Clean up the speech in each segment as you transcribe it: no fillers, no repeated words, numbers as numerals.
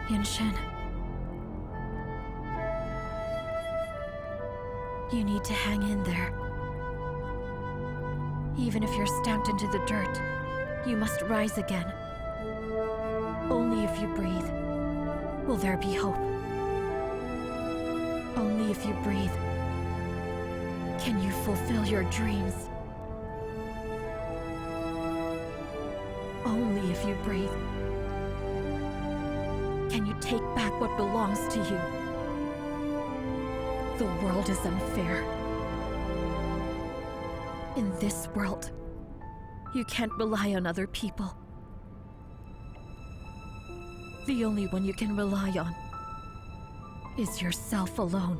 Gengxin. You need to hang in there. Even if you're stamped into the dirt, you must rise again. Only if you breathe will there be hope. Only if you breathe can you fulfill your dreams. Only if you breathe can you take back what belongs to you. The world is unfair. In this world, you can't rely on other people. The only one you can rely on is yourself alone.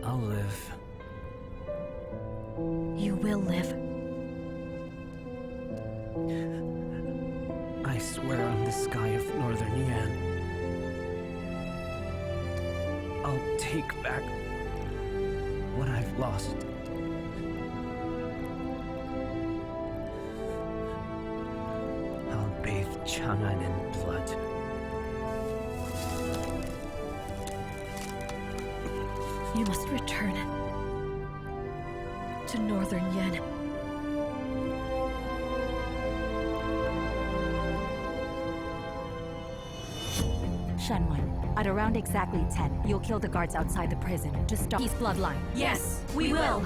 I'll live. You will live. I swear on the sky of Northern Yan. I'll take back what I've lost. I'll bathe Chang'an in blood. You must return to Northern Yan. Shenwen, at around exactly 10, you'll kill the guards outside the prison to stop his bloodline. Yes, we will.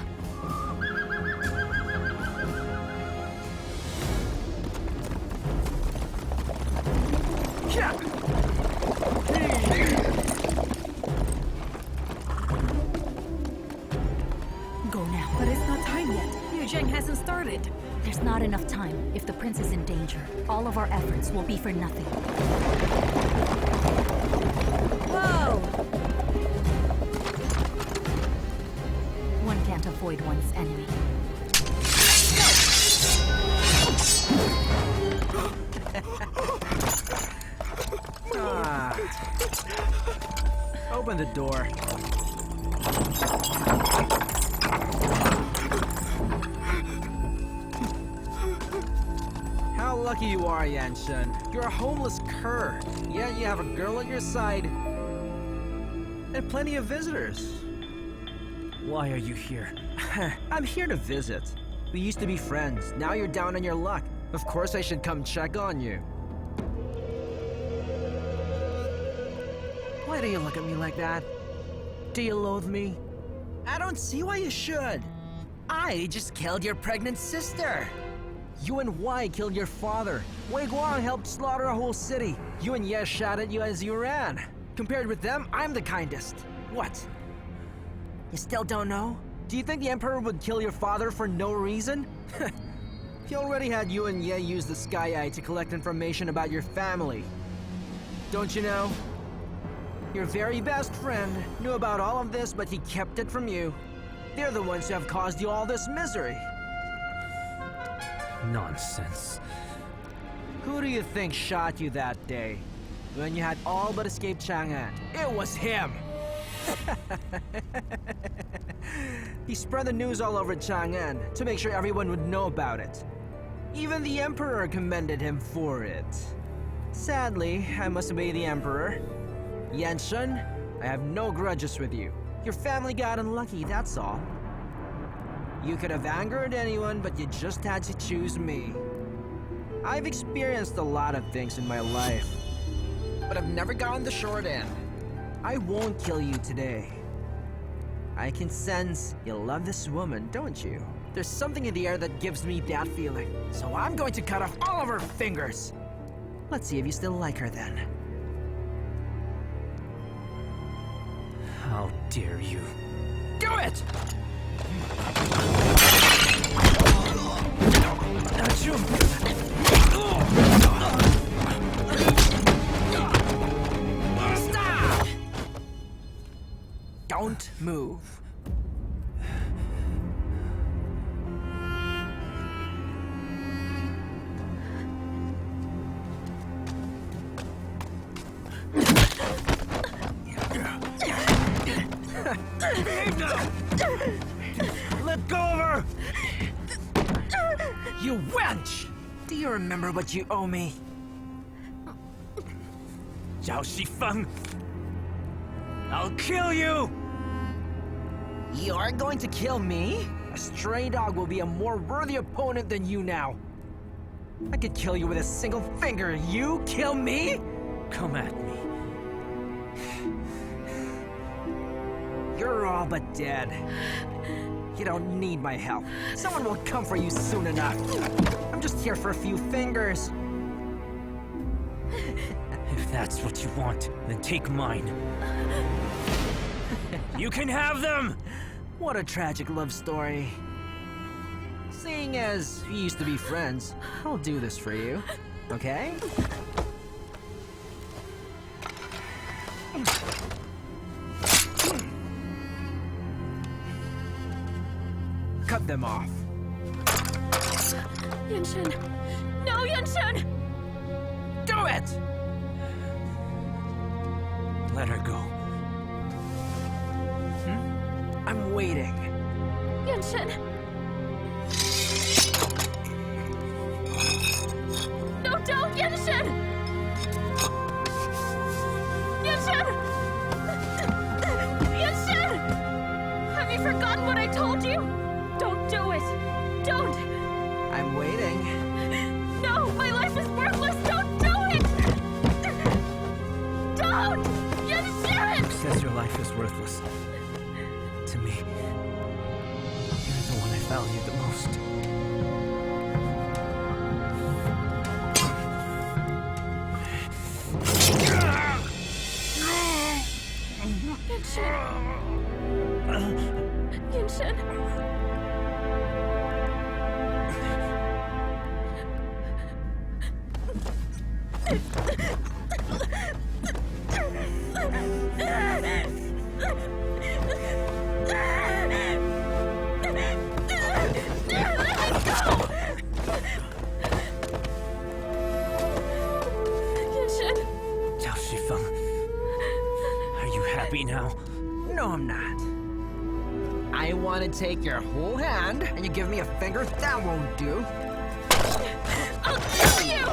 Go now. But it's not time yet. Yuzheng hasn't started. There's not enough time. If the prince is in danger, all of our efforts will be for nothing. Whoa! One can't avoid one's enemy. Open the door. How lucky you are, Yanshun. You're a homeless cur. Yeah, you have a girl at your side. And plenty of visitors. Why are you here? I'm here to visit. We used to be friends. Now you're down on your luck. Of course I should come check on you. Why do you look at me like that? Do you loathe me? I don't see why you should. I just killed your pregnant sister. You and Wei killed your father. Wei Guang helped slaughter a whole city. You and Ye shot at you as you ran. Compared with them, I'm the kindest. What? You still don't know? Do you think the Emperor would kill your father for no reason? He already had you and Ye use the Sky Eye to collect information about your family. Don't you know? Your very best friend knew about all of this, but he kept it from you. They're the ones who have caused you all this misery. Nonsense. Who do you think shot you that day? When you had all but escaped Chang'an? It was him! He spread the news all over Chang'an to make sure everyone would know about it. Even the Emperor commended him for it. Sadly, I must obey the Emperor. Yanshun, I have no grudges with you. Your family got unlucky, that's all. You could have angered anyone, but you just had to choose me. I've experienced a lot of things in my life, but I've never gotten the short end. I won't kill you today. I can sense you love this woman, don't you? There's something in the air that gives me that feeling, so I'm going to cut off all of her fingers. Let's see if you still like her then. How dare you? Do it! Stop! Don't move. Behave now! Let go of her! You wench! Do you remember what you owe me? Zhao Shifeng! I'll kill you! You're going to kill me? A stray dog will be a more worthy opponent than you now. I could kill you with a single finger. You kill me? Come at me. You're all but dead. You don't need my help. Someone will come for you soon enough. I'm just here for a few fingers. If that's what you want, then take mine. You can have them! What a tragic love story. Seeing as we used to be friends, I'll do this for you, okay? Cut them off. Yunchen! No, Yunchen! Do it! Let her go. I'm waiting. Yunchen! No, don't, Yunchen! Yunchen! Yunchen! Have you forgotten what I told you? Don't do it! Don't! I'm waiting. No! My life is worthless! Don't do it! Don't! Yunchen! Says your life is worthless. To me, you're the one I value the most. Yunchen! Zhao Shifeng, are you happy now? No, I'm not. I want to take your whole hand, and you give me a finger? That won't do. I'll kill you!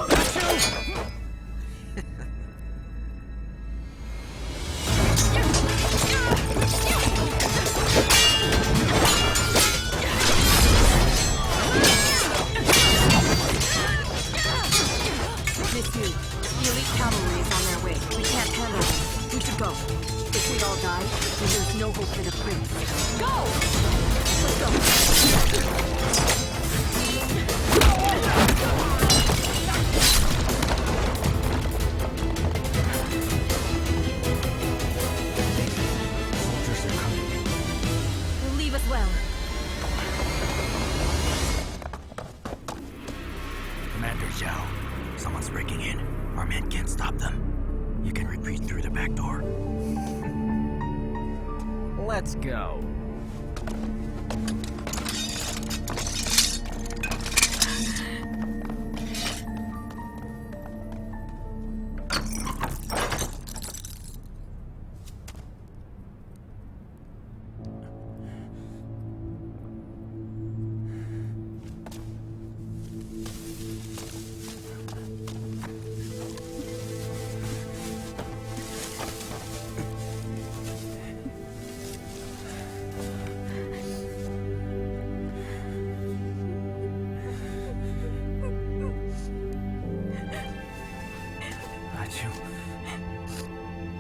Miss Yu, the elite cavalry is on their way. We can't handle them. We should go. If we all die, then there's no hope for the prince. Go! Let's go. Soldiers are coming. They'll leave us well. Commander Zhao, someone's breaking in. Our men can't stop them. You can retreat through the back door. Let's go.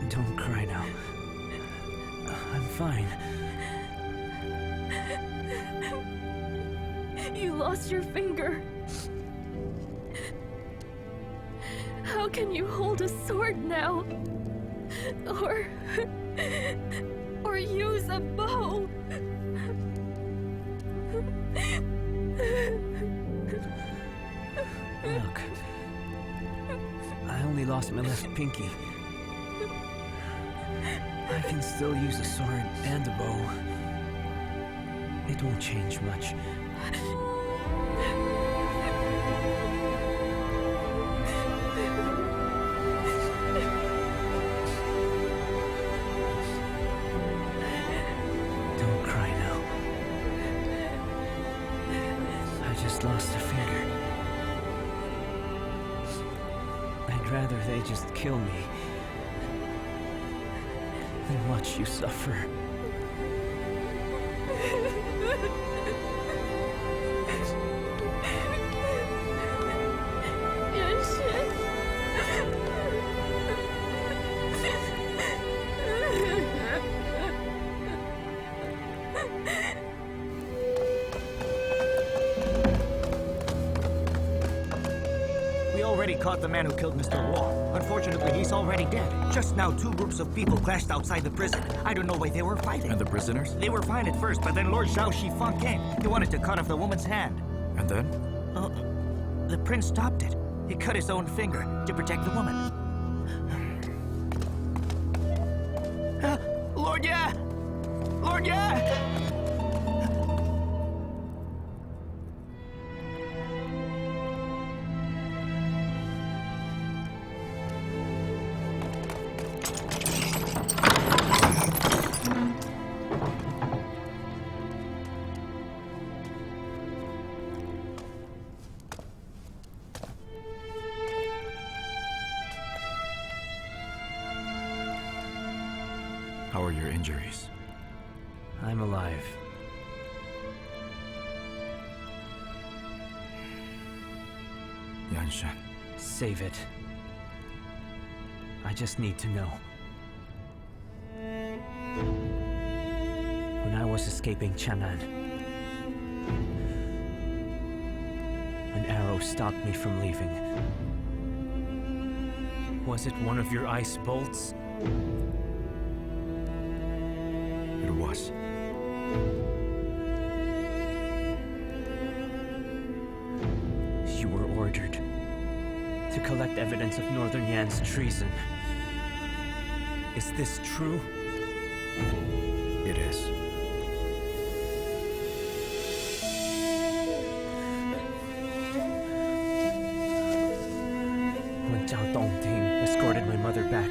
Don't cry now. I'm fine. You lost your finger. How can you hold a sword now? Or use a bow? Look. I only lost my left pinky. I can still use a sword and a bow. It won't change much. just lost a finger. I'd rather they just kill me than watch you suffer. We already caught the man who killed Mr. Wall. Unfortunately, he's already dead. Just now, two groups of people clashed outside the prison. I don't know why they were fighting. And the prisoners? They were fine at first, but then Lord Zhao Shifeng came. He wanted to cut off the woman's hand. And then? The prince stopped it. He cut his own finger to protect the woman. Lord Ya! Lord Ya! How are your injuries? I'm alive. Yanshan. Save it. I just need to know. When I was escaping Chang'an, an arrow stopped me from leaving. Was it one of your ice bolts? It was. You were ordered to collect evidence of Northern Yan's treason. Is this true? It is. When Zhao Dongting escorted my mother back,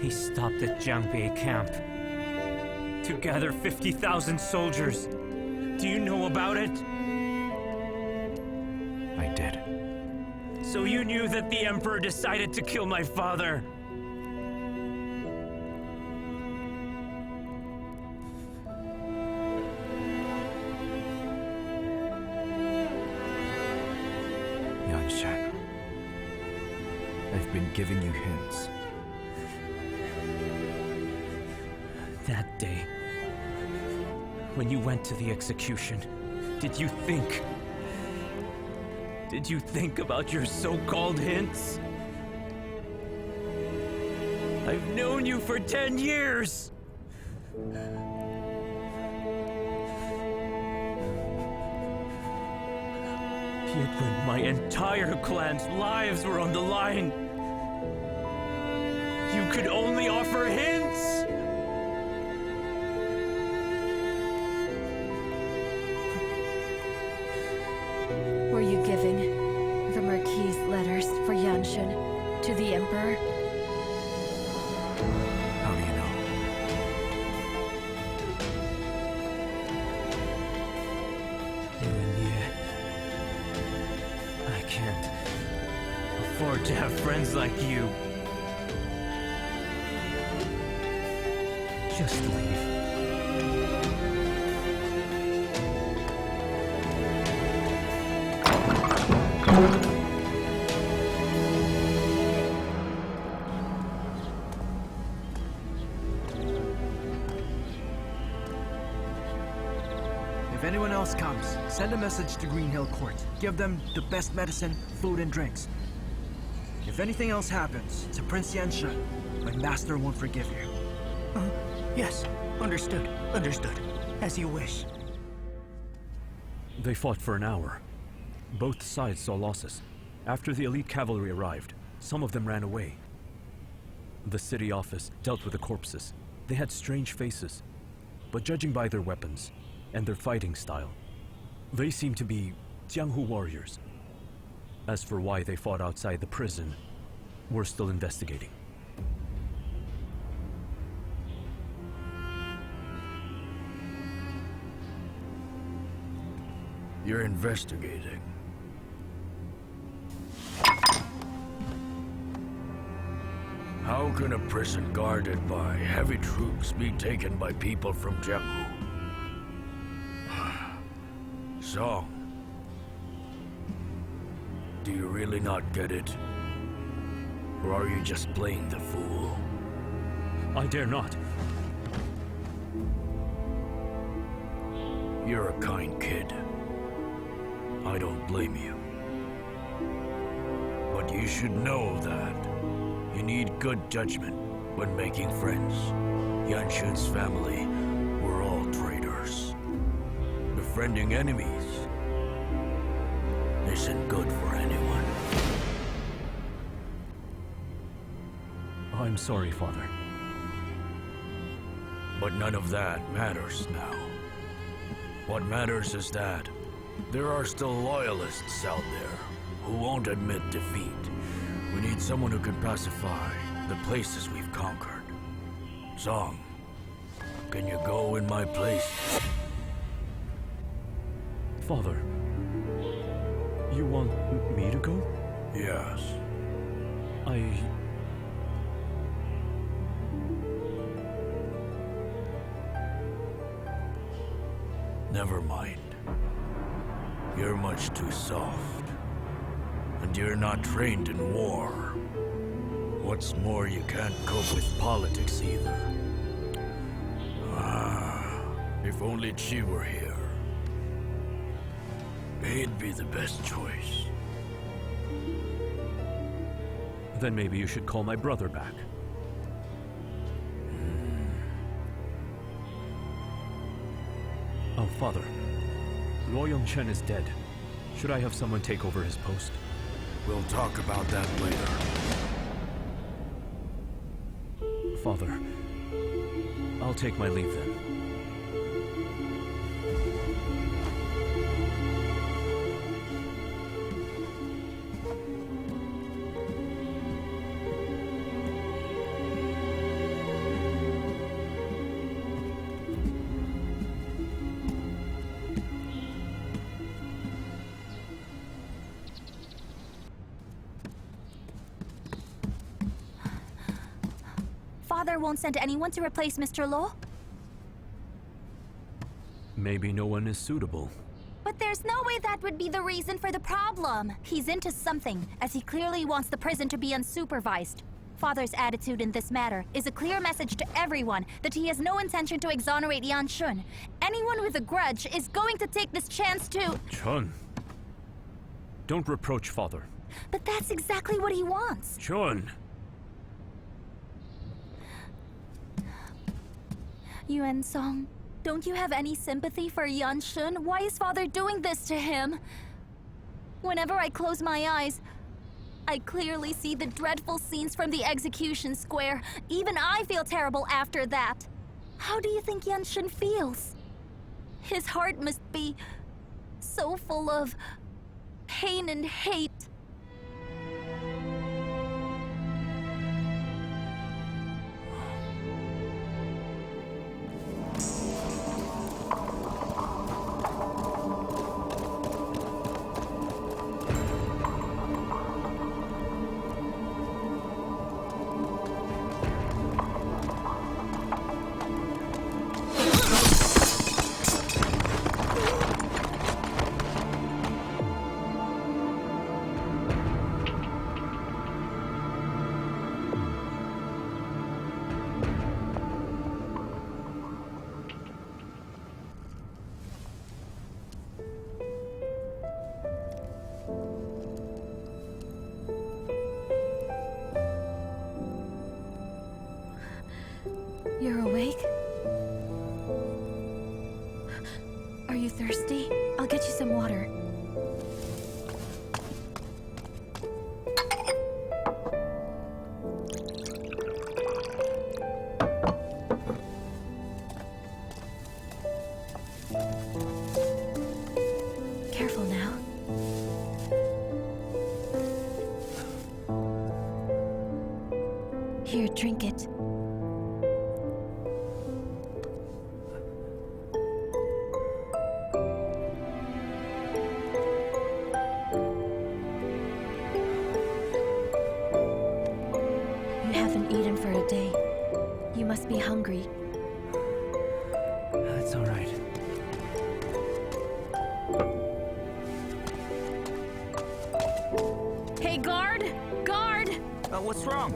he stopped at Jiangbei camp to gather 50,000 soldiers. Do you know about it? I did. So you knew that the Emperor decided to kill my father? Yanshan. I've been giving you hints. That day, when you went to the execution, did you think? Did you think about your so-called hints? I've known you for 10 years! Yet when my entire clan's lives were on the line, you could only offer hints! Were you giving the Marquis's letters for Yanshan to the Emperor? How do you know? I can't afford to have friends like you. Just leave. If anyone else comes, send a message to Green Hill Court. Give them the best medicine, food, and drinks. If anything else happens to Prince Yanshan, my master won't forgive you. Yes, understood, understood. As you wish. They fought for an hour. Both sides saw losses. After the elite cavalry arrived, some of them ran away. The city office dealt with the corpses. They had strange faces, but judging by their weapons and their fighting style, they seemed to be Jianghu warriors. As for why they fought outside the prison, we're still investigating. You're investigating. How can a prison guarded by heavy troops be taken by people from Jianghu? Zhao, do you really not get it? Or are you just playing the fool? I dare not. You're a kind kid. I don't blame you. But you should know that you need good judgment when making friends. Yanshun's family were all traitors. Befriending enemies isn't good for anyone. I'm sorry, Father. But none of that matters now. What matters is that there are still loyalists out there who won't admit defeat. We need someone who can pacify the places we've conquered. Zhang, can you go in my place? Father, you want me to go? Yes. Never mind. You're much too soft. And you're not trained in war. What's more, you can't cope with politics either. If only Qi were here. He'd be the best choice. Then maybe you should call my brother back. Oh, Father. Luo Yongchen is dead. Should I have someone take over his post? We'll talk about that later. Father, I'll take my leave then. Father won't send anyone to replace Mr. Luo? Maybe no one is suitable. But there's no way that would be the reason for the problem. He's into something, as he clearly wants the prison to be unsupervised. Father's attitude in this matter is a clear message to everyone that he has no intention to exonerate Yanshun. Anyone with a grudge is going to take this chance to... Chun! Don't reproach Father. But that's exactly what he wants. Chun! Yuan Song, don't you have any sympathy for Yanshun? Why is Father doing this to him? Whenever I close my eyes, I clearly see the dreadful scenes from the execution square. Even I feel terrible after that. How do you think Yanshun feels? His heart must be so full of pain and hate. You're awake? Are you thirsty? I'll get you some water. Careful now. Here, drink it. hungry. That's all right. Hey, guard! Guard! What's wrong?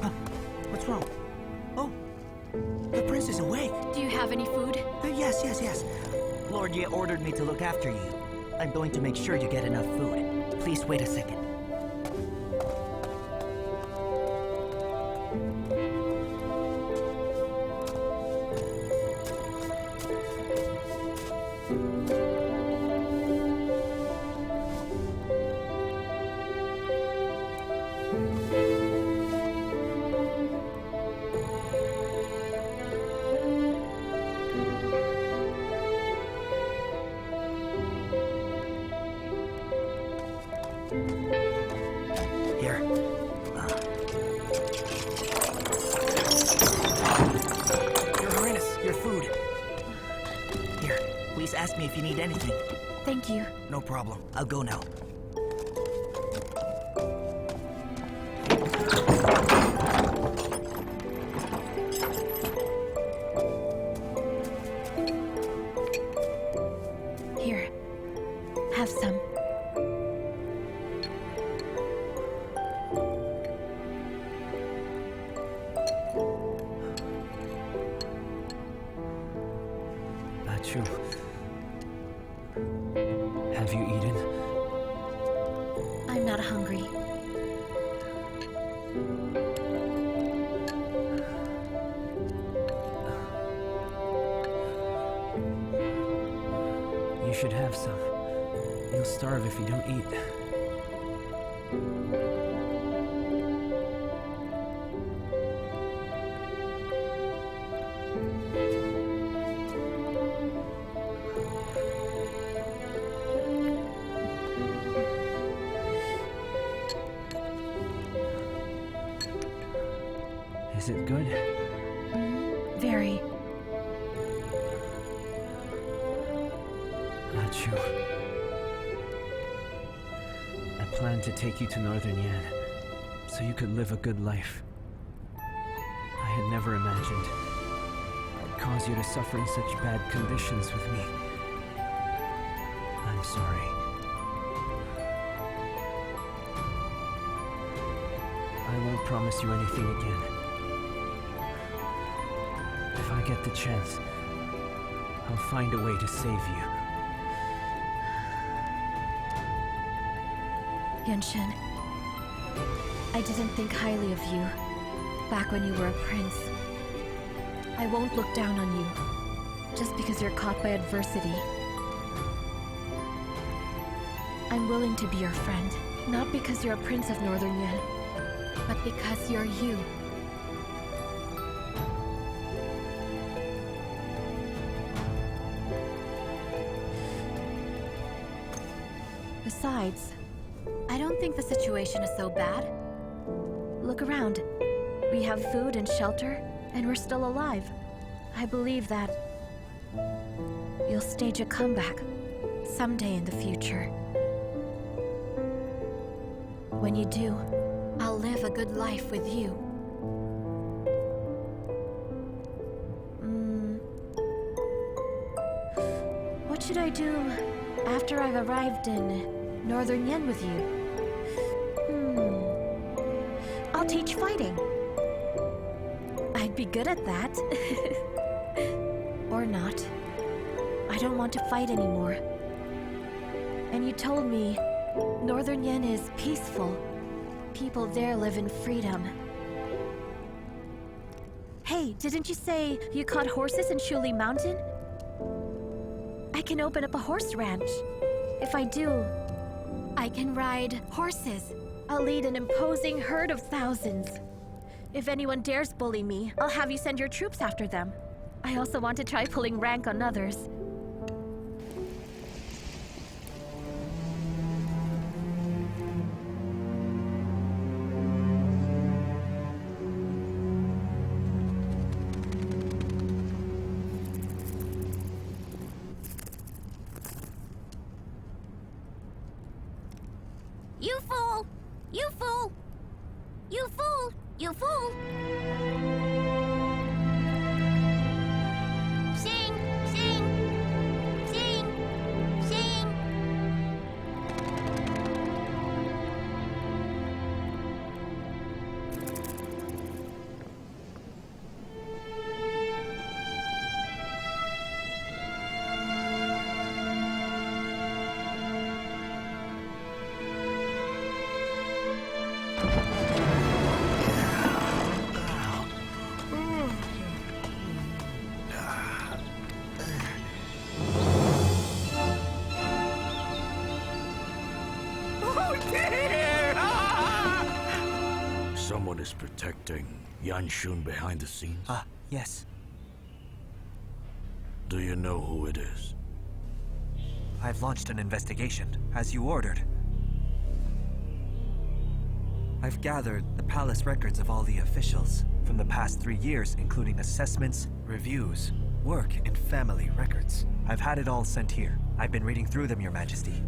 Huh? What's wrong? Oh, the prince is awake. Do you have any food? Yes. Lord Ye ordered me to look after you. I'm going to make sure you get enough food. Please wait a second. Here. Your Highness, your food. Here, please ask me if you need anything. Thank you. No problem. I'll go now. Here. Have some. Chu, have you eaten? I'm not hungry. You should have some. You'll starve if you don't eat. Is it good? Very. Chu, I planned to take you to Northern Yan, so you could live a good life. I had never imagined I'd cause you to suffer in such bad conditions with me. I'm sorry. I won't promise you anything again. If I get the chance, I'll find a way to save you. Yunshin, I didn't think highly of you back when you were a prince. I won't look down on you just because you're caught by adversity. I'm willing to be your friend, not because you're a prince of Northern Yan, but because you're you. Besides, I don't think the situation is so bad. Look around. We have food and shelter, and we're still alive. I believe that you'll stage a comeback someday in the future. When you do, I'll live a good life with you. What should I do after I've arrived in Northern Yan with you? I'll teach fighting. I'd be good at that. Or not. I don't want to fight anymore. And you told me Northern Yan is peaceful. People there live in freedom. Hey, didn't you say you caught horses in Shuli Mountain? I can open up a horse ranch. If I do, I can ride horses. I'll lead an imposing herd of thousands. If anyone dares bully me, I'll have you send your troops after them. I also want to try pulling rank on others. You fool! You fool! You fool! You fool! is protecting Yanshun behind the scenes? Ah, yes. Do you know who it is? I've launched an investigation, as you ordered. I've gathered the palace records of all the officials from the past 3 years, including assessments, reviews, work, and family records. I've had it all sent here. I've been reading through them, Your Majesty.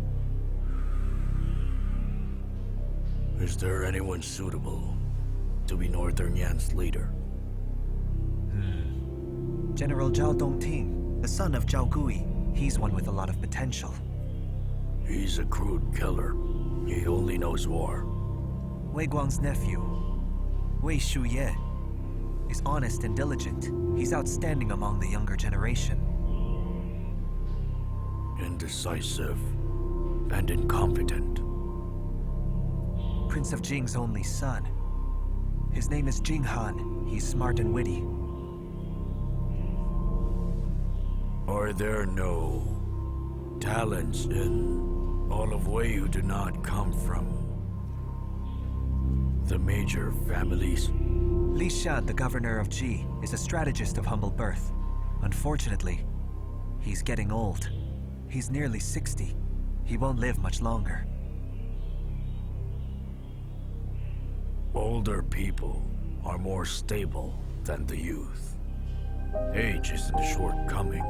Is there anyone suitable to be Northern Yan's leader? General Zhao Dongting, the son of Zhao Gui. He's one with a lot of potential. He's a crude killer. He only knows war. Wei Guang's nephew, Wei Shuye, is honest and diligent. He's outstanding among the younger generation. Indecisive and incompetent. Prince of Jing's only son. His name is Jing Han. He's smart and witty. Are there no talents in all of Wei who do not come from the major families? Li Shan, the governor of Ji, is a strategist of humble birth. Unfortunately, he's getting old. He's nearly 60. He won't live much longer. Older people are more stable than the youth. Age isn't a shortcoming.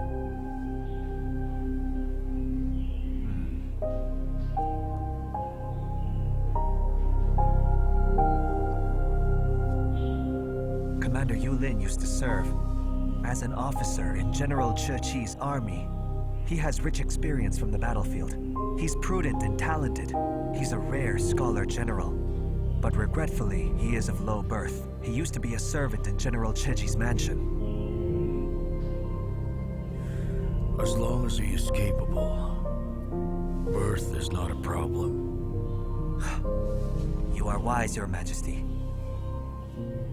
Commander Yu Lin used to serve as an officer in General Chu Qiao's army. He has rich experience from the battlefield. He's prudent and talented. He's a rare scholar general. But regretfully, he is of low birth. He used to be a servant in General Cheji's mansion. As long as he is capable, birth is not a problem. You are wise, Your Majesty.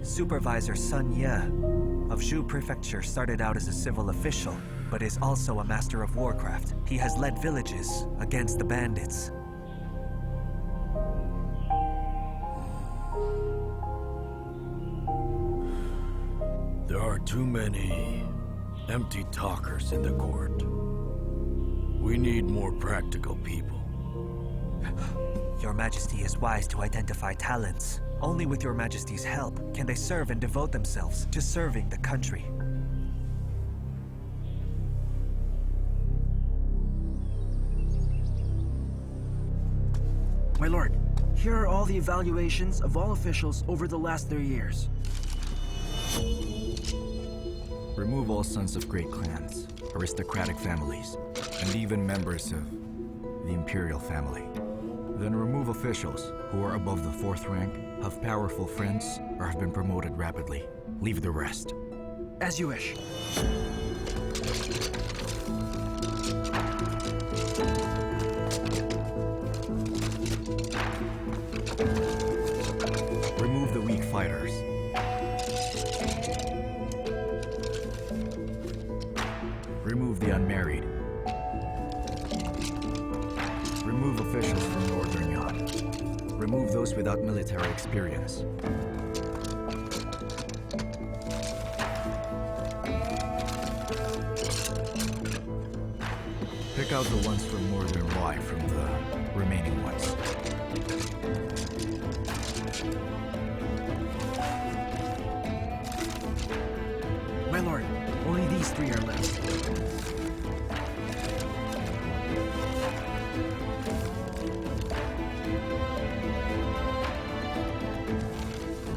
Supervisor Sun Ye of Zhu Prefecture started out as a civil official, but is also a master of warcraft. He has led villages against the bandits. There are too many empty talkers in the court. We need more practical people. Your Majesty is wise to identify talents. Only with Your Majesty's help can they serve and devote themselves to serving the country. My lord, here are all the evaluations of all officials over the last 3 years. Remove all sons of great clans, aristocratic families, and even members of the imperial family. Then remove officials who are above the 4th rank, have powerful friends, or have been promoted rapidly. Leave the rest. As you wish. Remove the weak fighters. Remove the unmarried. Remove officials from Northern Yan. Remove those without military experience. Pick out the ones from Northern Wei from the remaining ones. My lord, only these 3 are left.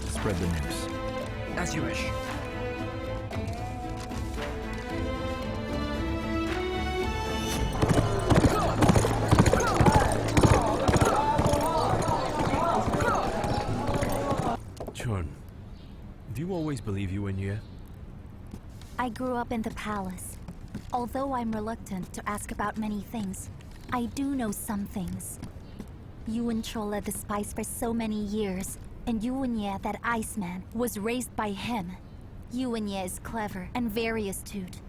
Spread the news. As you wish. Chun, do you always believe Yuan Ye? I grew up in the palace. Although I'm reluctant to ask about many things, I do know some things. Yuan Chou led the spies for so many years, and Yuan Ye, that Iceman, was raised by him. Yuan Ye is clever and very astute.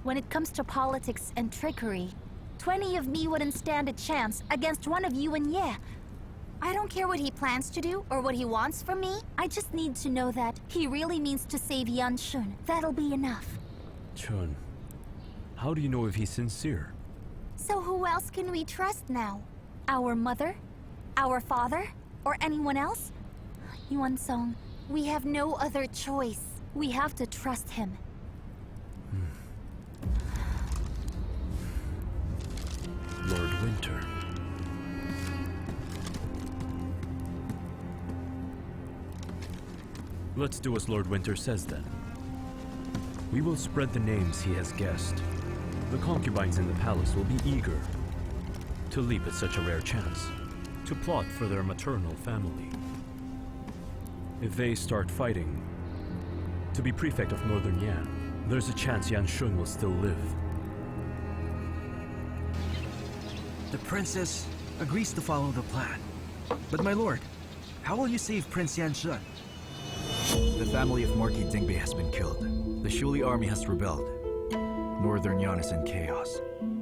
When it comes to politics and trickery, 20 of me wouldn't stand a chance against one of Yuan Ye. I don't care what he plans to do or what he wants from me. I just need to know that he really means to save Yanshun. That'll be enough. Chun, how do you know if he's sincere? So who else can we trust now? Our mother? Our father? Or anyone else? Yuan Song, we have no other choice. We have to trust him. Lord Winter. Let's do as Lord Winter says then. We will spread the names he has guessed. The concubines in the palace will be eager to leap at such a rare chance, to plot for their maternal family. If they start fighting to be prefect of Northern Yan, there's a chance Yanshun will still live. The princess agrees to follow the plan. But my lord, how will you save Prince Yanshun? The family of Marquis Dingbei has been killed. The Shuli army has rebelled. Northern Yan is in chaos.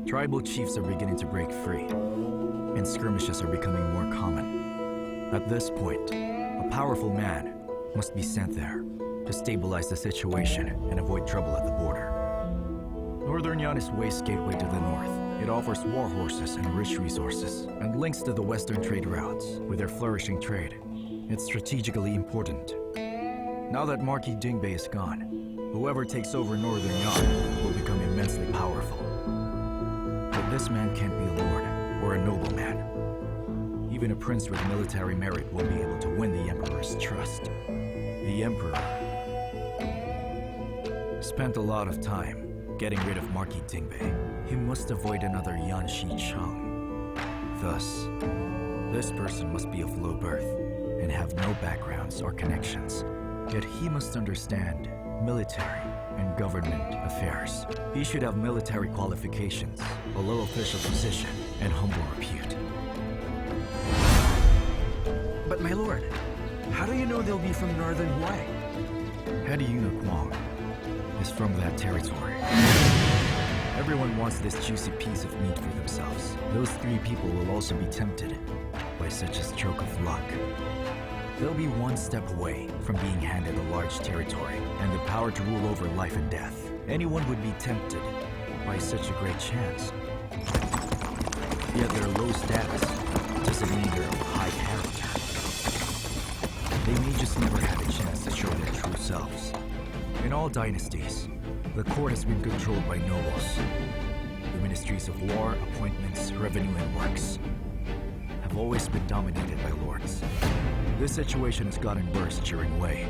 Tribal chiefs are beginning to break free, and skirmishes are becoming more common. At this point, a powerful man must be sent there to stabilize the situation and avoid trouble at the border. Northern Yan is Wei's gateway to the north. It offers war horses and rich resources, and links to the western trade routes. With their flourishing trade, it's strategically important. Now that Marquis Dingbei is gone, whoever takes over Northern Yan will become immensely powerful. But this man can't be a lord or a nobleman. Even a prince with military merit will be able to win the Emperor's trust. The Emperor spent a lot of time getting rid of Marquis Dingbei. He must avoid another Yan Shicheng. Thus, this person must be of low birth and have no backgrounds or connections. Yet he must understand military and government affairs. He should have military qualifications, a low official position, and humble repute. But my lord, how do you know they'll be from Northern Wei? Head Yunuk Wang is from that territory. Everyone wants this juicy piece of meat for themselves. Those three people will also be tempted by such a stroke of luck. They'll be one step away from being handed a large territory and the power to rule over life and death. Anyone would be tempted by such a great chance. Yet their low status doesn't mean they're of high character. They may just never have a chance to show their true selves. In all dynasties, the court has been controlled by nobles. The ministries of war, appointments, revenue, and works have always been dominated by lords. This situation has gotten worse during Wei.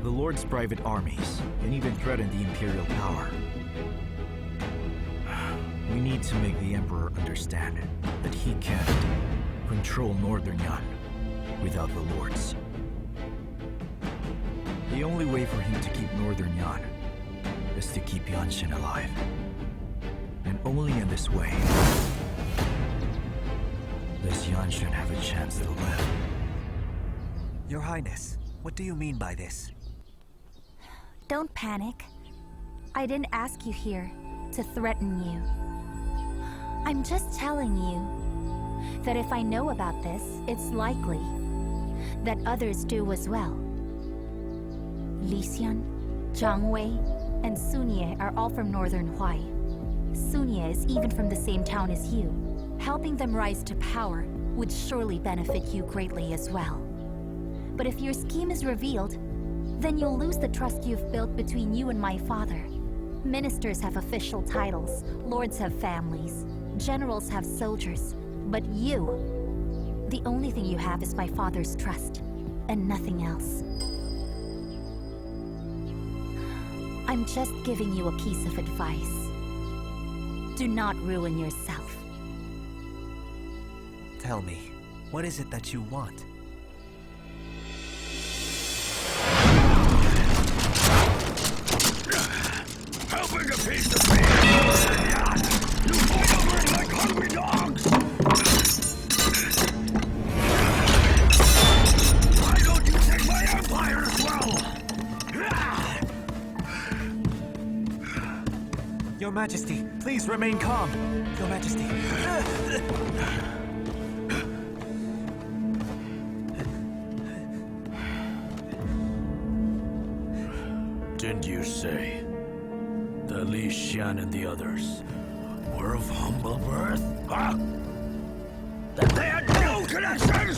The lords' private armies can even threaten the imperial power. We need to make the Emperor understand that he can't control Northern Yan without the lords. The only way for him to keep Northern Yan is to keep Yanshun alive. And only in this way does Yanshun have a chance to live. Your Highness, what do you mean by this? Don't panic. I didn't ask you here to threaten you. I'm just telling you that if I know about this, it's likely that others do as well. Li Xian, Zhang Wei, and Sun Ye are all from Northern Huai. Sun Ye is even from the same town as you. Helping them rise to power would surely benefit you greatly as well. But if your scheme is revealed, then you'll lose the trust you've built between you and my father. Ministers have official titles, lords have families, generals have soldiers, but you, the only thing you have is my father's trust, and nothing else. I'm just giving you a piece of advice. Do not ruin yourself. Tell me, what is it that you want? How big a piece of meat? You fight over it like hungry dogs! Why don't you take my empire as well? Your Majesty, please remain calm. Your Majesty. Didn't you say that Li Xian and the others were of humble birth? Huh? That they had no connections?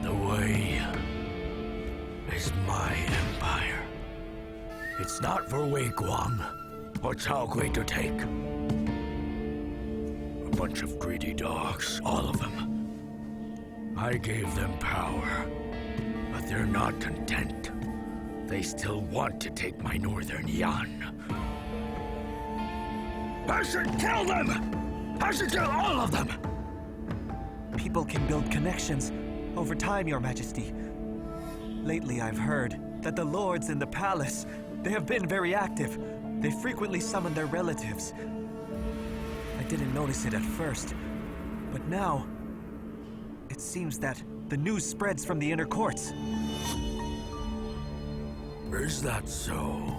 The Wei is my empire. It's not for Wei Guang or Cao Gui to take. A bunch of greedy dogs, all of them. I gave them power, but they're not content. They still want to take my northern Yan. I should kill them! I should kill all of them! People can build connections over time, Your Majesty. Lately, I've heard that the lords in the palace, they have been very active. They frequently summon their relatives. I didn't notice it at first, but now, it seems that the news spreads from the inner courts. Is that so?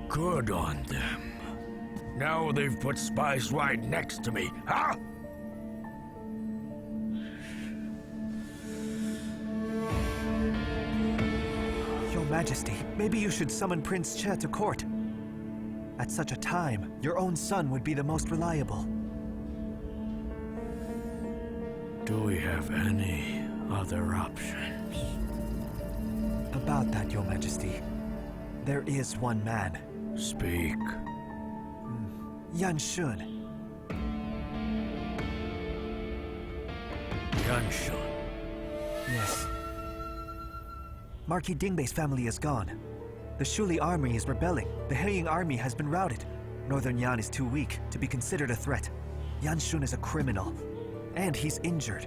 Good on them. Now they've put spies right next to me, huh? Your Majesty, maybe you should summon Prince Che to court. At such a time, your own son would be the most reliable. Do we have any other options? About that, Your Majesty, there is one man. Speak. Yan Shun. Yanshun. Yes. Marquis Dingbei's family is gone. The Shuli army is rebelling. The Heiying army has been routed. Northern Yan is too weak to be considered a threat. Yan Shun is a criminal, and he's injured.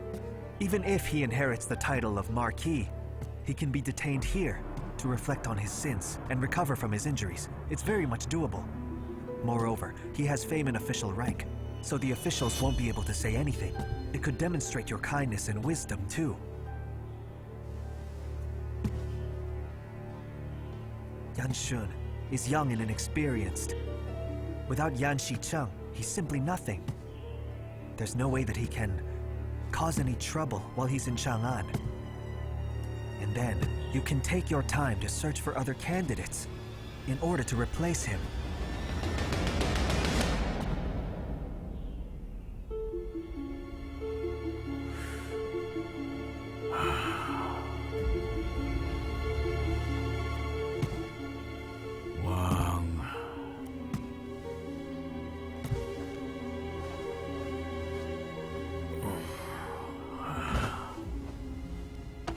Even if he inherits the title of Marquis, he can be detained here to reflect on his sins and recover from his injuries. It's very much doable. Moreover, he has fame and official rank, so the officials won't be able to say anything. It could demonstrate your kindness and wisdom, too. Yan Shun is young and inexperienced. Without Yan Shicheng, he's simply nothing. There's no way that he can cause any trouble while he's in Chang'an. And then, you can take your time to search for other candidates in order to replace him.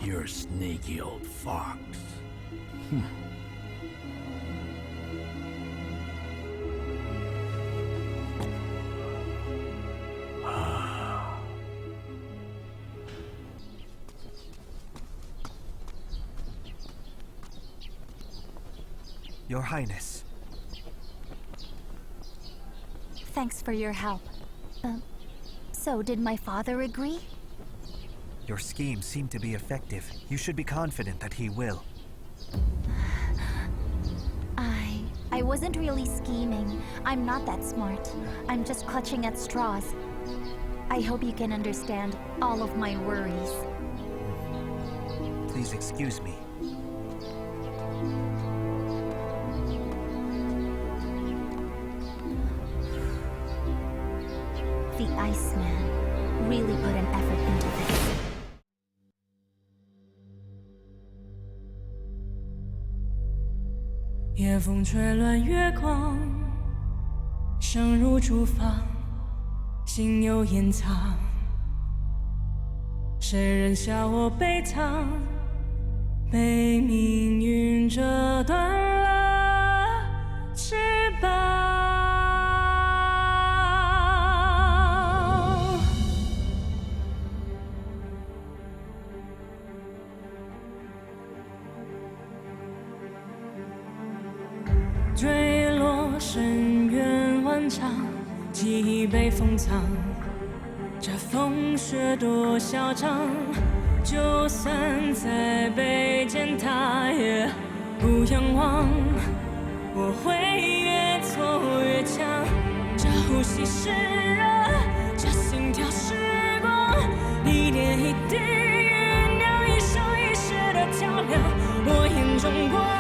You're a sneaky old fox. Your Highness. Thanks for your help. So did my father agree? Your schemes seem to be effective. You should be confident that he will. I wasn't really scheming. I'm not that smart. I'm just clutching at straws. I hope you can understand all of my worries. Please excuse me. The Iceman really put an effort into this. 夜风吹乱月光，声如竹房，心有掩藏。谁人笑我悲叹，被命运折断了翅膀。 坠落深渊万丈，记忆被封藏。这风雪多嚣张，就算再被践踏，也不仰望。我会越挫越强，这呼吸是热，这心跳是光，一点一滴酝酿一生一世的。中过。